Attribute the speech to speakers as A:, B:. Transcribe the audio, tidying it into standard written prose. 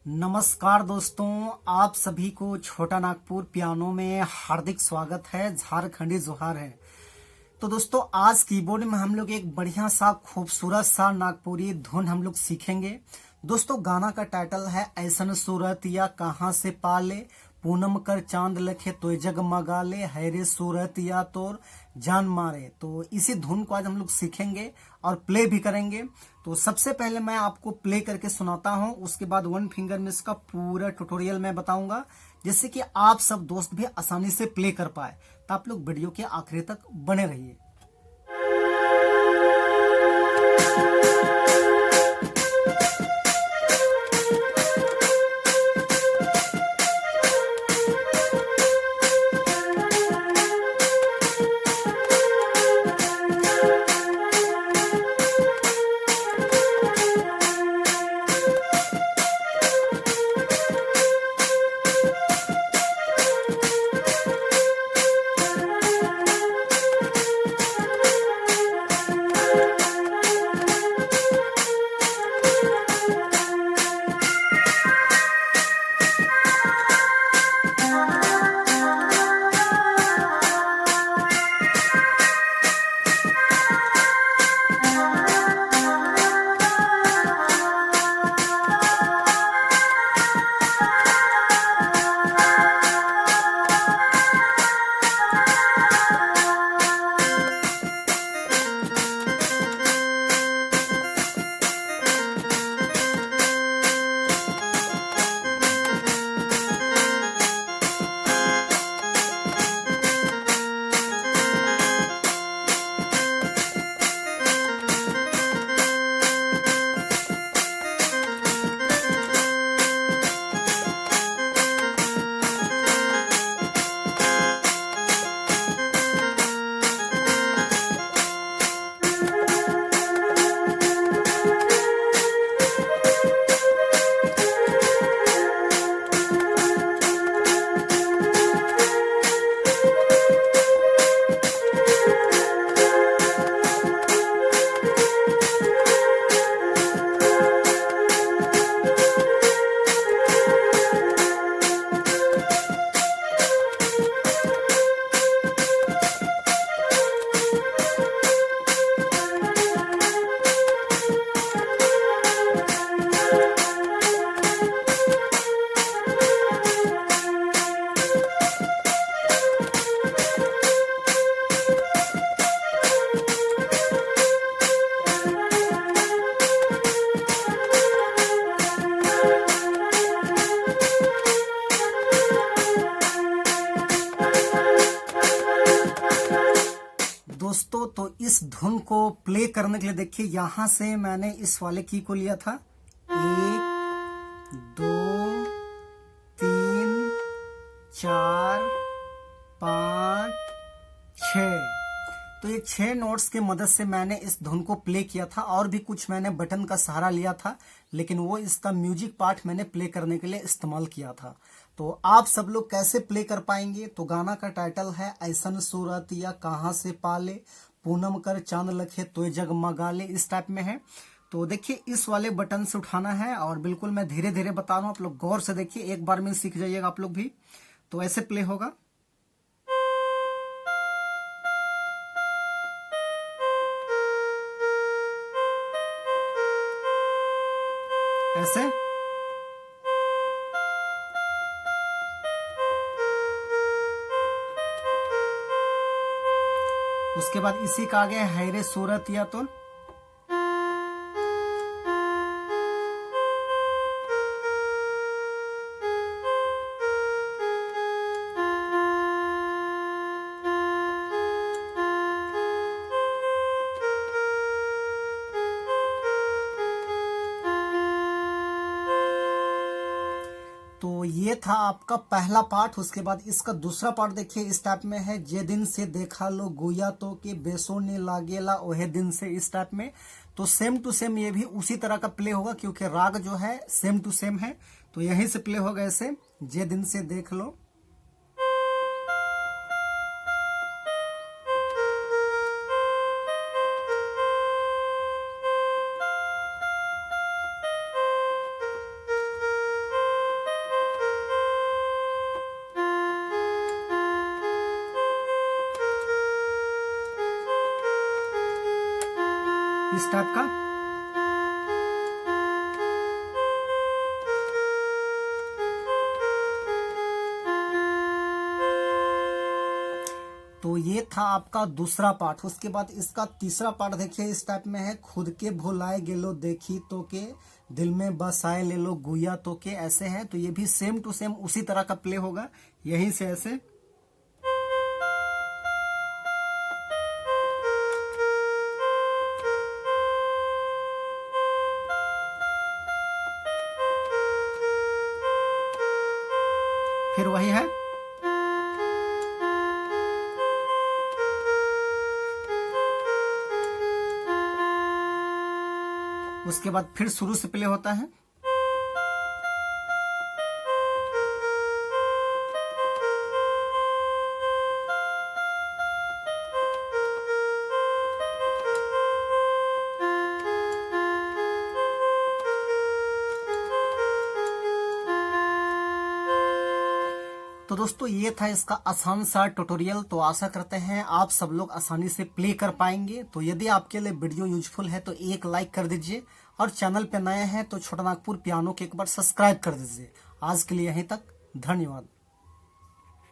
A: नमस्कार दोस्तों, आप सभी को छोटा नागपुर पियानो में हार्दिक स्वागत है। झारखंडी जोहार है। तो दोस्तों, आज कीबोर्ड में हम लोग एक बढ़िया सा खूबसूरत सा नागपुरी धुन हम लोग सीखेंगे। दोस्तों, गाना का टाइटल है ऐसन सूरत या कहाँ से पाले, पूनम कर चांद लखे तो जगमगा ले, हैरे सूरत या तोर जान मारे। तो इसी धुन को आज हम लोग सीखेंगे और प्ले भी करेंगे। तो सबसे पहले मैं आपको प्ले करके सुनाता हूं, उसके बाद वन फिंगर में इसका पूरा ट्यूटोरियल मैं बताऊंगा, जिससे कि आप सब दोस्त भी आसानी से प्ले कर पाए। तो आप लोग वीडियो के आखिरी तक बने रहिए। दोस्तों, तो इस धुन को प्ले करने के लिए देखिए, यहां से मैंने इस वाले की को लिया था। 1 2 3 4 5 6। तो ये 6 नोट्स के मदद से मैंने इस धुन को प्ले किया था, और भी कुछ मैंने बटन का सहारा लिया था, लेकिन वो इसका म्यूजिक पार्ट मैंने प्ले करने के लिए इस्तेमाल किया था। तो आप सब लोग कैसे प्ले कर पाएंगे? तो गाना का टाइटल है ऐसन सूरत या कहाँ से पाले, पूनम कर चांद लखे तो जगमगा ले, इस टाइप में है। तो देखिए, इस वाले बटन से उठाना है, और बिल्कुल मैं धीरे धीरे बता रहा हूँ, आप लोग गौर से देखिए, एक बार में सीख जाइएगा आप लोग भी। तो ऐसे प्ले होगा। ऐसे उसके बाद इसी का आगे हैरे सूरत या तो। तो ये था आपका पहला पार्ट। उसके बाद इसका दूसरा पार्ट देखिए, इस टाइप में है। जे दिन से देखा लो गुया तो के बेसोने लागेला ओहे दिन से, इस टाइप में। तो सेम टू सेम ये भी उसी तरह का प्ले होगा, क्योंकि राग जो है सेम टू सेम है। तो यहीं से प्ले होगा ऐसे, जे दिन से देख लो। इस टाइप का। तो ये था आपका दूसरा पार्ट। उसके बाद इसका तीसरा पार्ट देखिए इस टाइप में है। खुद के भुलाए गेलो देखी तो के, दिल में बसाए ले लो गुया तो के, ऐसे है। तो ये भी सेम टू सेम उसी तरह का प्ले होगा, यहीं से ऐसे। फिर वही है। उसके बाद फिर शुरू से प्ले होता है। तो दोस्तों ये था इसका आसान सा ट्यूटोरियल। तो आशा करते हैं आप सब लोग आसानी से प्ले कर पाएंगे। तो यदि आपके लिए वीडियो यूजफुल है तो एक लाइक कर दीजिए, और चैनल पे नए हैं तो छोटा नागपुर पियानो को एक बार सब्सक्राइब कर दीजिए। आज के लिए यहीं तक, धन्यवाद।